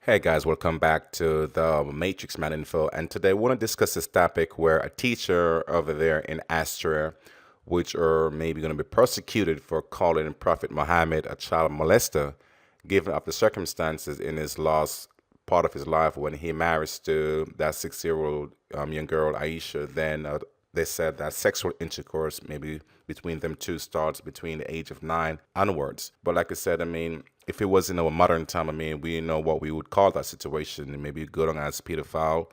Hey guys, welcome back to the Matrix Man Info. And today I want to discuss this topic where a teacher over there in Austria, which are maybe going to be prosecuted for calling Prophet Mohammed a child molester, given up the circumstances in his last part of his life when he marries to that 6 year old young girl, Aisha. Then they said that sexual intercourse maybe between them two starts between the age of 9 onwards. But like I said, I mean, if it was in a modern time, I mean, we know what we would call that situation. Maybe good on as pedophile.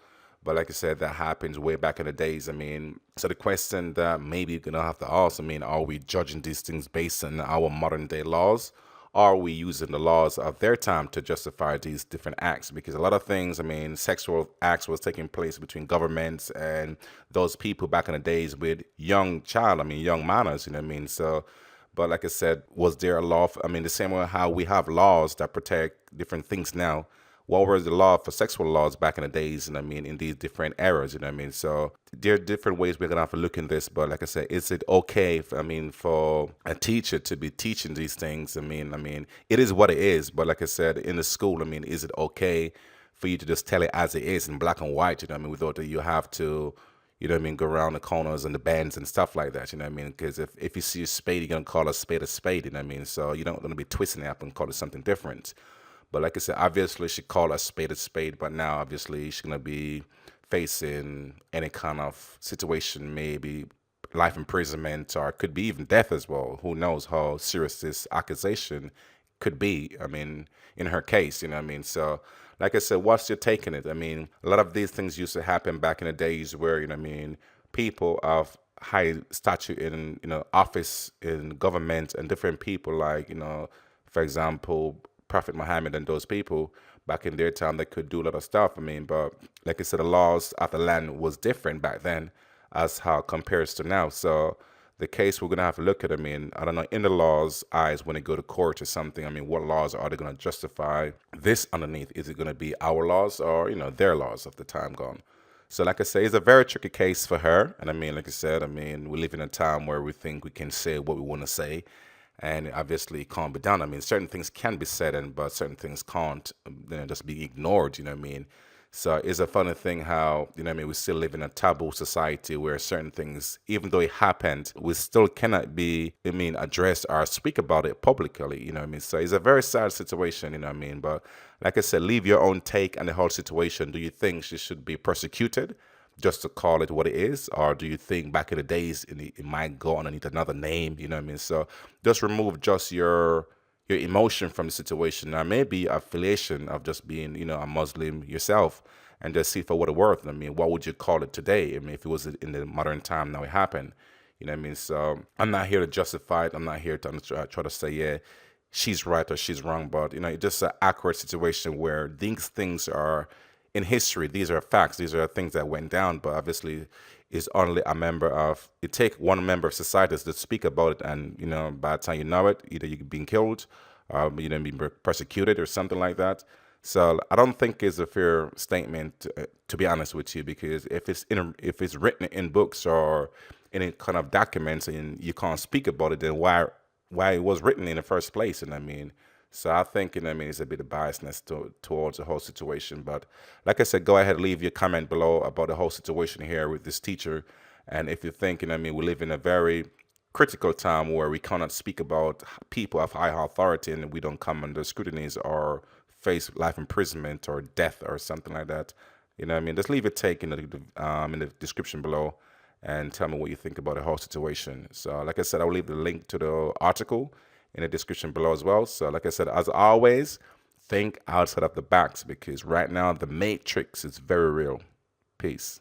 But like I said, that happens way back in the days. I mean, so the question that maybe you're gonna have to ask, I mean, are we judging these things based on our modern day laws? Are we using the laws of their time to justify these different acts? Because a lot of things, I mean, sexual acts was taking place between governments and those people back in the days with young child, I mean, young minors, you know what I mean? So, but like I said, was there a law? I mean, the same way how we have laws that protect different things now. What was the law for sexual laws back in the days? And I mean, in these different eras, you know what I mean? So there are different ways we're gonna have to look in this. But like I said, is it okay? I mean, for a teacher to be teaching these things? I mean, it is what it is. But like I said, in the school, I mean, is it okay for you to just tell it as it is in black and white? You know what I mean? Without that, you have to you know what I mean, go around the corners and the bends and stuff like that, you know what I mean? Because if you see a spade, you're going to call a spade, you know what I mean? So you don't going to be twisting it up and call it something different. But like I said, obviously she called a spade, but now obviously she's going to be facing any kind of situation, maybe life imprisonment or it could be even death as well. Who knows how serious this accusation could be? I mean, in her case, you know what I mean? So, like I said, what's your take on it? I mean, a lot of these things used to happen back in the days where, you know what I mean, people of high stature in, office in government and different people like, for example, Prophet Muhammad and those people back in their time, they could do a lot of stuff. I mean, but like I said, the laws of the land was different back then as how it compares to now. So the case we're gonna have to look at, I mean, I don't know, in the law's eyes when they go to court or something, I mean, what laws are they gonna justify this underneath? Is it gonna be our laws or, their laws of the time gone? So like I say, it's a very tricky case for her. And I mean, like I said, I mean, we live in a time where we think we can say what we want to say. And obviously it can't be done. I mean, certain things can be said, but certain things can't, just be ignored, you know what I mean? So it's a funny thing how, you know what I mean, we still live in a taboo society where certain things, even though it happened, we still cannot be, I mean, addressed or speak about it publicly, you know what I mean? So it's a very sad situation, you know what I mean? But like I said, leave your own take on the whole situation. Do you think she should be persecuted just to call it what it is? Or do you think back in the days it might go underneath another name, you know what I mean? So just remove just your emotion from the situation. Or maybe affiliation of just being, a Muslim yourself and just see for what it's worth. I mean, what would you call it today? I mean, if it was in the modern time now it happened, you know what I mean? So I'm not here to justify it. I'm not here to try to say, yeah, she's right or she's wrong. But, it's just an awkward situation where these things are in history. These are facts. These are things that went down. But obviously, is only a member of it take one member of society to speak about it, and by the time you know it, either you're being killed or being persecuted or something like that. So I don't think it's a fair statement to be honest with you, because if it's written in books or any kind of documents and you can't speak about it, then why it was written in the first place? And I mean, so I think, it's a bit of biasness towards the whole situation. But like I said, go ahead, leave your comment below about the whole situation here with this teacher. And if you think, we live in a very critical time where we cannot speak about people of high authority and we don't come under scrutinies or face life imprisonment or death or something like that. You know what I mean? Just leave your take in the description below and tell me what you think about the whole situation. So like I said, I'll leave the link to the article in the description below as well. So like I said, as always, think outside of the box, because right now the matrix is very real. Peace.